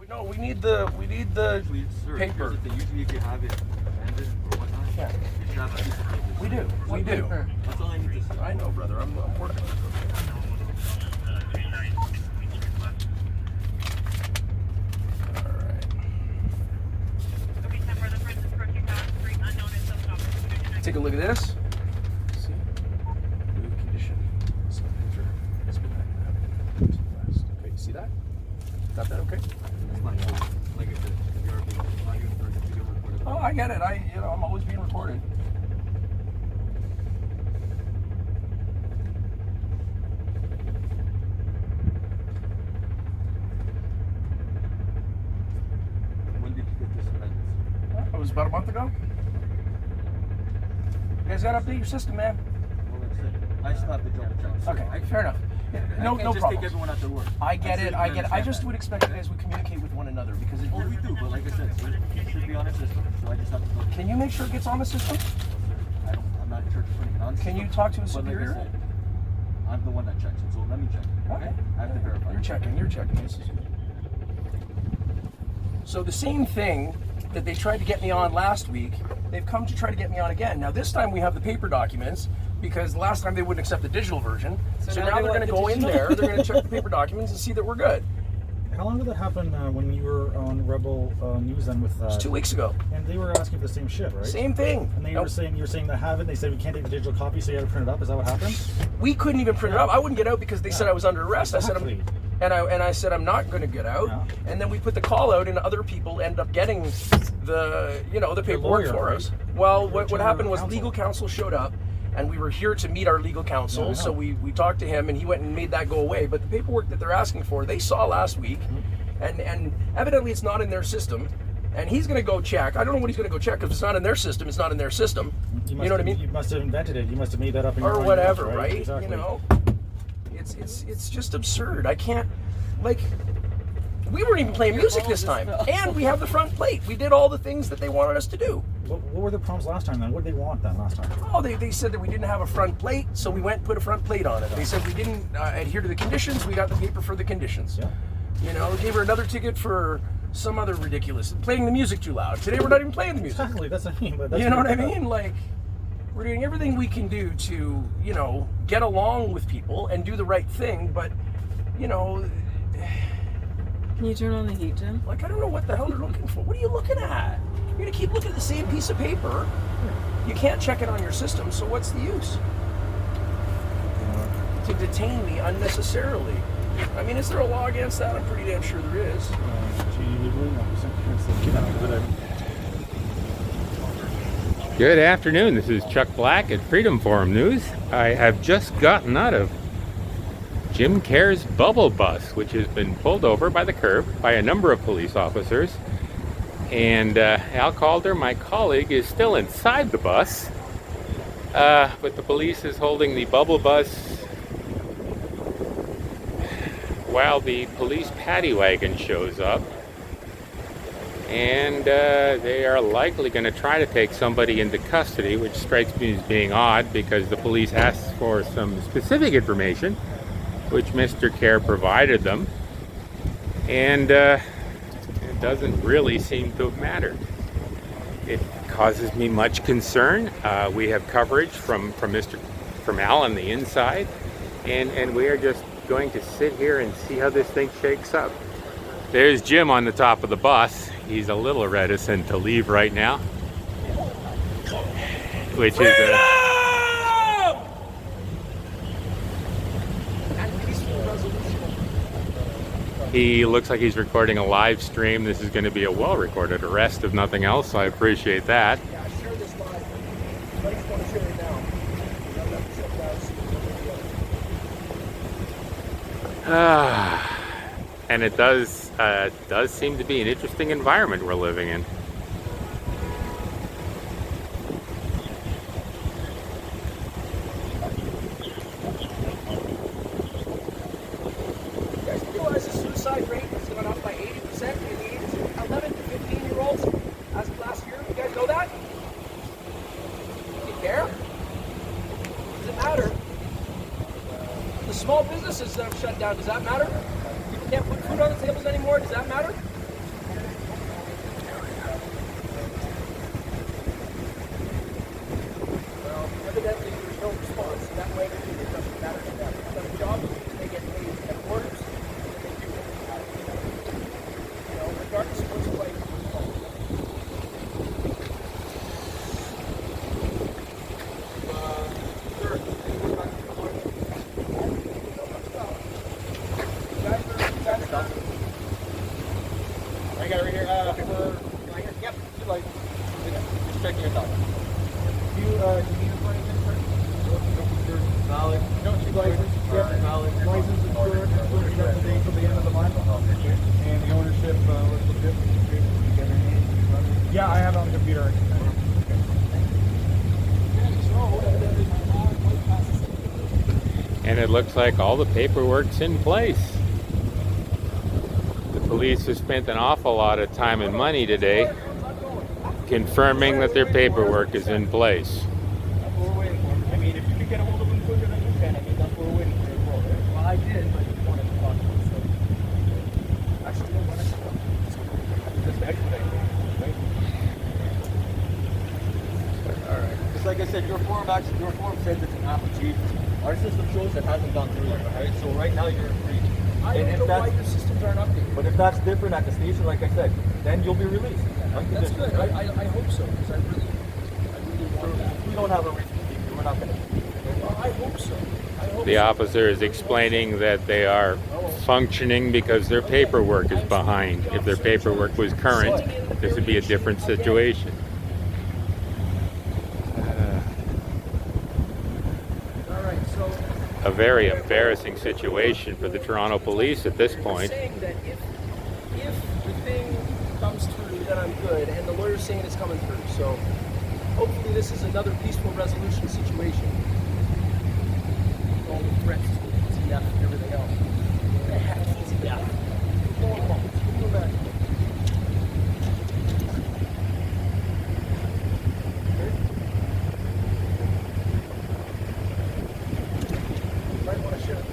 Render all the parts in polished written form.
No, we need the Usually, sir, paper. here's the thing. Usually if you have it abandoned or whatnot, Yeah. you should have a piece of paper. We do. We do. That's all I need to say. I know, brother. I'm working. All right. Take a look at this. See? New condition. Subenter has been added to the west. Okay, you see that? Got that okay? It's fine. Like I said, you're not even for the video recorded. Oh, I get it. I'm always being recorded. When did you get this amendment? It was about a month ago. You guys gotta update your system, man. Well, that's it. I just have to double check. Sir, Okay, fair enough. No, I can't no just problem. take everyone at their word. I get it. I get it. I just would. would expect you guys would communicate with one another because it. Well, we do, but like I said, it should be on our system, so I just have to go. Can you make sure it gets on the system? I'm not in charge of putting it on. the Can you system, talk to a but like I superior? said, I'm the one that checks it, so let me check it. Okay? I have to verify. You're checking. You're checking. This is. So the same thing that they tried to get me on last week, they've come to try to get me on again. Now this time we have the paper documents because last time they wouldn't accept the digital version. So now they're going to go in there. They're going to check the paper documents and see that we're good. How long did that happen when you were on Rebel News then with? It was 2 weeks ago. And they were asking for the same shit, right? Same thing. And they were saying you're saying they have it. They said we can't take the digital copy, so you had to print it up. Is that what happened? We couldn't even print it up. I wouldn't get out because they said I was under arrest. Exactly. I said I'm not going to get out. Yeah. And then we put the call out, and other people end up getting the paperwork lawyer, for right? us. Well, what Your happened was counsel. legal counsel showed up, and we were here to meet our legal counsel. Yeah, I know. So we talked to him, and he went and made that go away. But the paperwork that they're asking for, they saw last week, and evidently it's not in their system. And he's going to go check. I don't know what he's going to go check because it's not in their system. It's not in their system. You know what I mean? You must have invented it. You must have made that up in your Or own whatever, words, right? Exactly. You know, it's just absurd. I can't, like, we weren't even playing music this time, and we have the front plate. We did all the things that they wanted us to do. What were the problems last time then? What did they want then last time? Oh, they said that we didn't have a front plate, so we went and put a front plate on it. They said we didn't adhere to the conditions. We got the paper for the conditions. Yeah. You know, gave her another ticket for some other ridiculous, playing the music too loud. Today we're not even playing the music. Exactly. That's what I mean. But that's You know what I mean? Like, we're doing everything we can do to, get along with people and do the right thing, but, Can you turn on the heat, Jim? like, I don't know what the hell they're looking for. What are you looking at? You're gonna keep looking at the same piece of paper. You can't check it on your system, so what's the use? To detain me unnecessarily. I mean, is there a law against that? I'm pretty damn sure there is. Good afternoon, this is Chuck Black at Freedom Forum News. I have just gotten out of Jim Care's bubble bus, which has been pulled over by the curb by a number of police officers. And Al Calder, my colleague, is still inside the bus, but the police is holding the bubble bus while the police paddy wagon shows up. And they are likely going to try to take somebody into custody, which strikes me as being odd because the police asked for some specific information, which Mr. Care provided them, and it doesn't really seem to have mattered. It causes me much concern. We have coverage from Al on the inside, and we are just going to sit here and see how this thing shakes up. There's Jim on the top of the bus. He's a little reticent to leave right now, which is he looks like he's recording a live stream. This is going to be a well-recorded arrest, if nothing else, so I appreciate that. Yeah, share this live. Nobody's going to share it now. And it does seem to be an interesting environment we're living in. You guys realize the suicide rate has gone up by 80% in the ages of 11 to 15-year-olds as of last year? You guys know that? Do you care? Does it matter? The small businesses that have shut down, does that matter? People can't put food on the tables anymore, does that matter? I got it right here. Yep. You like? Just checking your document. Do you need a flight insurance? Valid. You don't need license? Valid. Valid. License insurance, including up to date till the end of the month. And the ownership was legit. Yeah, I have it on the computer. And it looks like all the paperwork's in place. The police have spent an awful lot of time and money today confirming that their paperwork is in place. That's what we're waiting for. I mean, if you can get a hold of them quicker than you can, I mean, that's what we're waiting for as well, right? Well, I did, but you wanted to talk to us. So. Actually, no, what I just expedite things, right? All right. Just like I said, your form says it's an application. Our system shows it hasn't gone through yet, right? So right now you're free. I don't know why your systems aren't updated. But if that's different at the station, like I said, then you'll be released. That's good. Right? I hope so, because I really want that. We don't have a reason to keep you. We're not going to. Well, I hope so. The officer is explaining that they are functioning because their paperwork is behind. If their paperwork was current, this would be a different situation. All right, so A very embarrassing situation for the Toronto police at this point. saying that if the thing comes through, then I'm good, and the lawyer's saying it's coming through. So hopefully this is another peaceful resolution situation. All the threats to TF and everything else. What the heck is TF? What's going on? What's going on? Might want to share.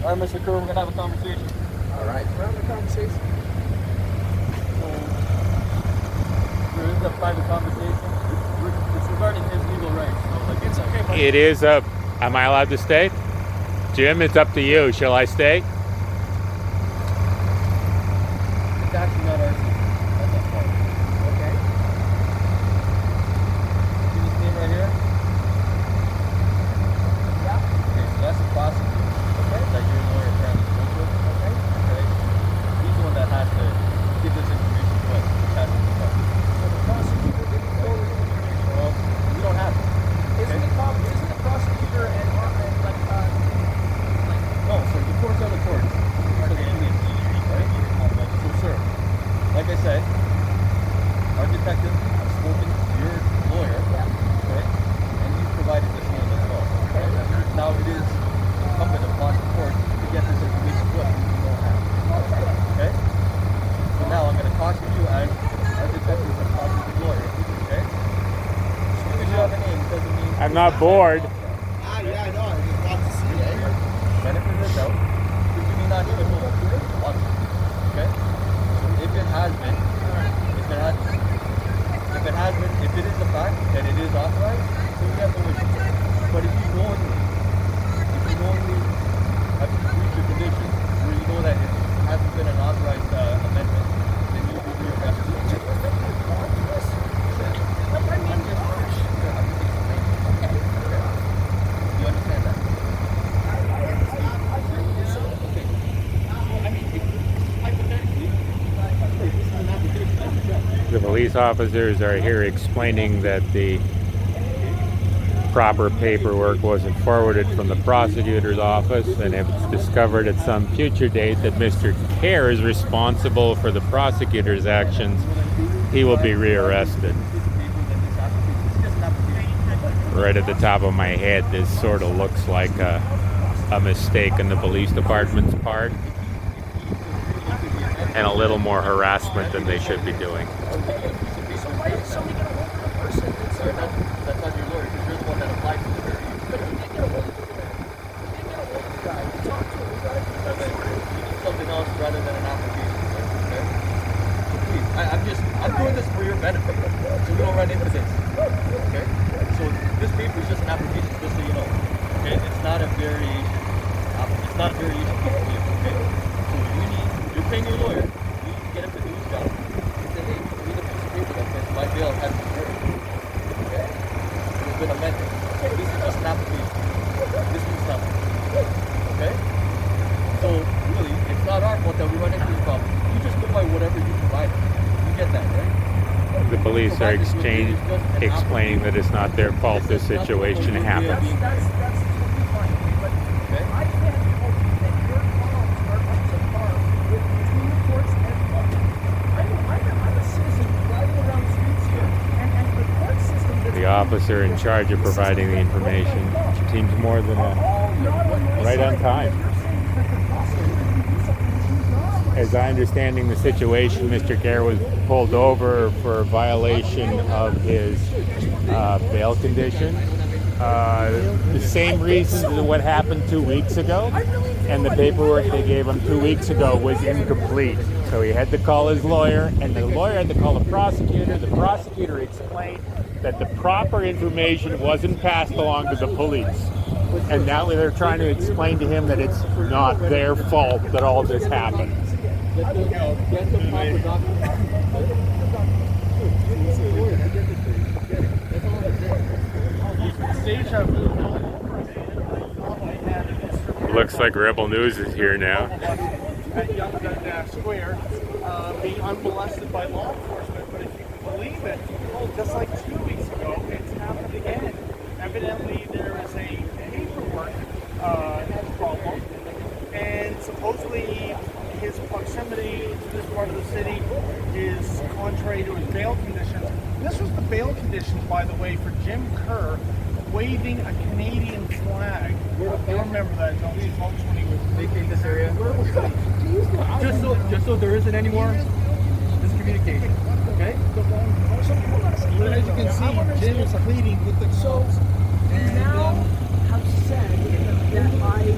All right, Mr. Kerr, we're going to have a conversation. All right, we're having a conversation. There is a private conversation. It's regarding his legal rights. So, like, It's okay, buddy. It is up. Am I allowed to stay? Jim, it's up to you. Shall I stay? it's actually not our system. That's not part. Okay. See this name right here? Yeah. Okay, so that's the prosecutor. Okay. That your lawyer apparently spoke with. Okay. Okay? He's the one that has to give this information to us. Has to do that. So the prosecutor didn't forward the information. Well, we don't have it. Isn't the prosecutor and No, sir, the courts are the courts. So they only right? So, sir, like I said, our detective has spoken to your lawyer, okay? And he's provided this name as well. Okay? Now it is incumbent upon the court to get this information to us, which we don't have. Okay? So now I'm going to talk to you as our detective and talk to the lawyer, okay? Just because you have a name doesn't mean... I'm not bored. Yeah, I know. I just want to see it. Benefit of the doubt, because you may not even know what's going on. Okay? So if it has been, if it is a fact that it is authorized, then we have no issue. But if you knowingly have breached the conditions where you know that it hasn't been an authorized amendment, then you will be arrested. You understand that? The police officers are here explaining that the proper paperwork wasn't forwarded from the prosecutor's office, and if it's discovered at some future date that Mr. Kerr is responsible for the prosecutor's actions, he will be rearrested. Right at the top of my head, this sort of looks like a mistake on the police department's part, and a little more harassment than they should be doing. So why did somebody get a hold of the person and say that? That's not your lawyer, because you're the one that applied for the jury. But he did get a hold of the guy. He did get a hold of the guy. He talked to him. We got it. You need something else rather than an application. Okay? So please, I'm just I'm doing this for your benefit, so we don't run into this. Okay? So this paper is just an application, just so you know. Okay? It's not a variation. It's not a variation piece of paper. Okay? So you're paying your lawyer. You need to get him to do his job. And say, hey, we need a piece of paper that says my bail has been heard. Okay? It's been amended. Okay? This is just an application. This means nothing. Okay? So really, it's not our fault that we run into this problem. You just go by whatever you provide. You get that, right? The police are explaining that it's not their fault this situation happened. That's totally fine. But I can't help that your columns are up to par with between the courts and public. I'm a citizen driving around the streets here, and the court system. The officer in charge of providing the information seems more than right on time. As I understanding the situation, Mr. Kerr was pulled over for violation of his bail condition. The same reasons as what happened 2 weeks ago, and the paperwork they gave him 2 weeks ago was incomplete. So he had to call his lawyer, and the lawyer had to call the prosecutor. The prosecutor explained that the proper information wasn't passed along to the police. And now they're trying to explain to him that it's not their fault that all this happened. Get the proper document. Looks like Rebel News is here now. At Young Gun Square, being unmolested by law enforcement, but if you can believe it, just like 2 weeks ago, it's happened again. Evidently, there is a paperwork problem, and supposedly his proximity to this part of the city is contrary to his bail conditions. This was the bail conditions, by the way, for Jim Kerr waving a Canadian flag. You remember that, don't you, folks, when he was Vacate this area. Just so there isn't any more miscommunication. Okay? But as you can see, Jim is pleading with the souls. Now have said that I.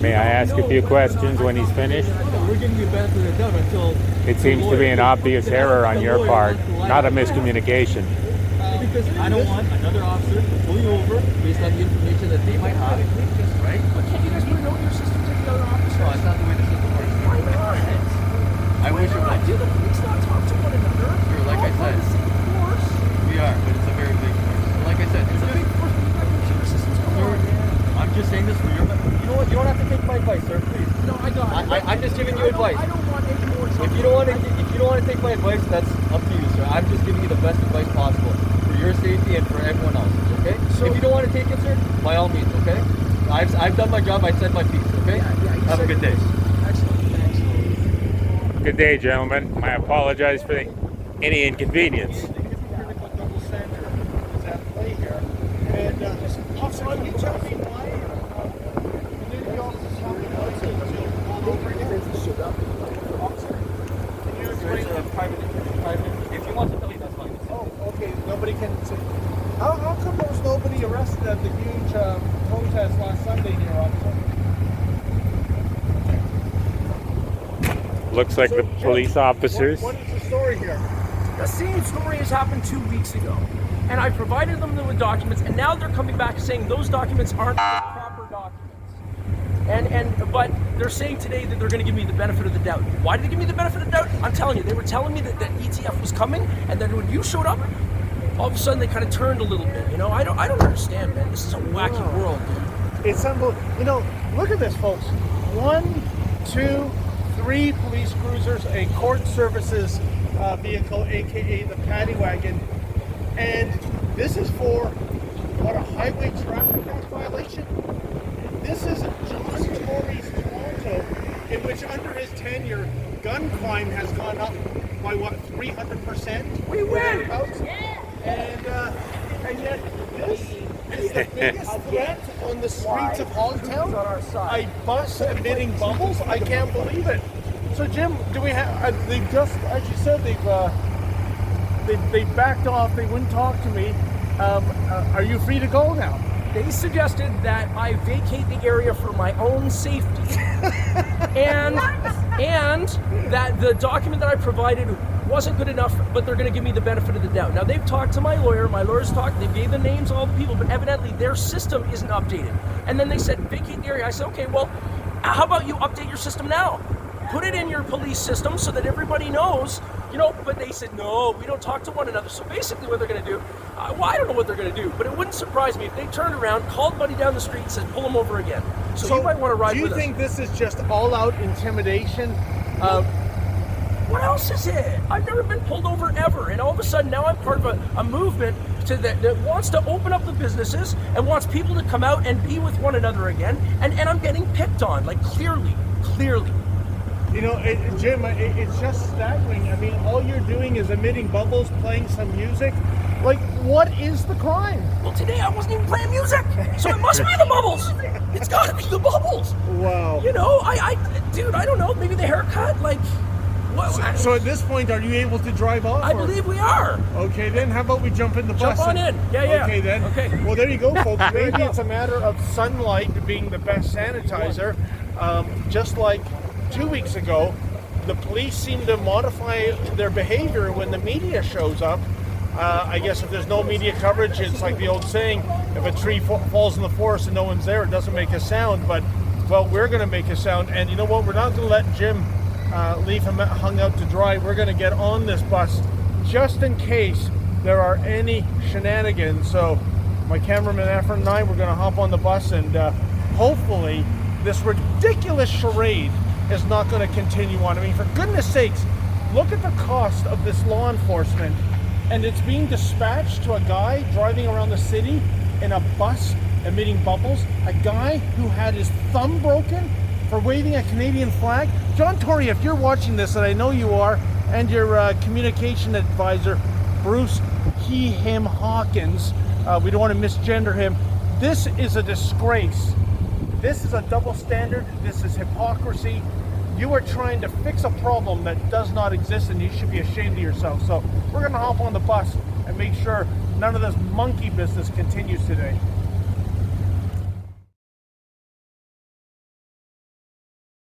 May I ask a few questions when he's finished? We're giving you benefit of the doubt until... It seems to be an obvious error on your part, not a miscommunication. Because I don't want another officer to pull you over based on the information that they might have. Right? Can't you guys put a note in your system to the other officer? No, it's not the way the system works. Why not? I wish it was. Do the police not talk to one another? Sure, like I said. Force. We are, but it's a very big force. Like I said, it's a big Force. Computer systems. Come on, man. I'm just saying this for your... You know what? You don't have to take my advice, sir. Please. No, I got it. I'm just giving you advice. I don't want any more. If you don't want to take my advice, that's up to you, sir. I'm just giving you the best advice possible for your safety and for everyone else. Okay? So, if you don't want to take it, sir, by all means. Okay? I've done my job. I said my piece. Okay? Have a good day. Excellent. Good day, gentlemen. I apologize for any inconvenience. Double standard is at play here. And officer, can you tell me why community officers have been all over here? Officer, can you explain? There's a private. If you want to tell me, that's fine. Oh, okay. Nobody can. How come there was nobody arrested at the huge protest last Sunday here, officer? Looks like the police officers. What is the story here? The same story has happened 2 weeks ago, and I provided them with documents, and now they're coming back saying those documents aren't the proper documents. But they're saying today that they're going to give me the benefit of the doubt. Why did they give me the benefit of the doubt? I'm telling you, they were telling me that ETF was coming, and then when you showed up, all of a sudden they kind of turned a little bit. You know, I don't understand, man. This is a wacky world, dude. It's unbelievable. You know, look at this, folks. 1, 2, 3 police cruisers, a court services vehicle, aka the paddy wagon, and this is for what, a highway traffic act violation? This is John Tory's Toronto, in which under his tenure, gun crime has gone up by what, 300%? We win. And yet this is the biggest threat on the streets of Hogtown. A bus emitting bubbles. I can't believe it. So Jim, do we have? They just, as you said, they backed off. They wouldn't talk to me. Are you free to go now? They suggested that I vacate the area for my own safety. And and that the document that I provided wasn't good enough, but they're going to give me the benefit of the doubt. Now, they've talked to my lawyer's talked, they gave the names of all the people, but evidently their system isn't updated. And then they said, vacate the area. I said, okay, well, how about you update your system now? Put it in your police system so that everybody knows, but they said, no, we don't talk to one another. So basically what they're going to do, I don't know what they're going to do, but it wouldn't surprise me if they turned around, called Buddy down the street and said, pull him over again. So you might want to ride with us. Do you think this is just all-out intimidation? What else is it? I've never been pulled over ever, and all of a sudden now I'm part of a movement that wants to open up the businesses and wants people to come out and be with one another again, and I'm getting picked on, like clearly. Jim, it's just staggering. I mean, all you're doing is emitting bubbles, playing some music. Like, what is the crime? Well, today I wasn't even playing music, so it must be the bubbles. It's got to be the bubbles. Wow. Dude, I don't know. Maybe the haircut, like. What? So at this point, are you able to drive off? I believe we are. Okay, then how about we jump in the bus? Jump on in. Yeah. Okay, then. Okay. Well, there you go, folks. Maybe it's a matter of sunlight being the best sanitizer. Just like 2 weeks ago, the police seem to modify their behavior when the media shows up. I guess if there's no media coverage, it's like the old saying, if a tree falls in the forest and no one's there, it doesn't make a sound. But, well, we're going to make a sound. And you know what? We're not going to let Jim leave him hung out to dry. We're going to get on this bus just in case there are any shenanigans. So my cameraman Efren and I, we're going to hop on the bus, and hopefully this ridiculous charade is not going to continue on. I mean, for goodness sakes, look at the cost of this law enforcement, and it's being dispatched to a guy driving around the city in a bus emitting bubbles, a guy who had his thumb broken for waving a Canadian flag. John Tory, if you're watching this, and I know you are, and your communication advisor, Bruce him Hawkins, we don't want to misgender him, this is a disgrace. This is a double standard. This is hypocrisy. You are trying to fix a problem that does not exist, and you should be ashamed of yourself. So we're going to hop on the bus and make sure none of this monkey business continues today.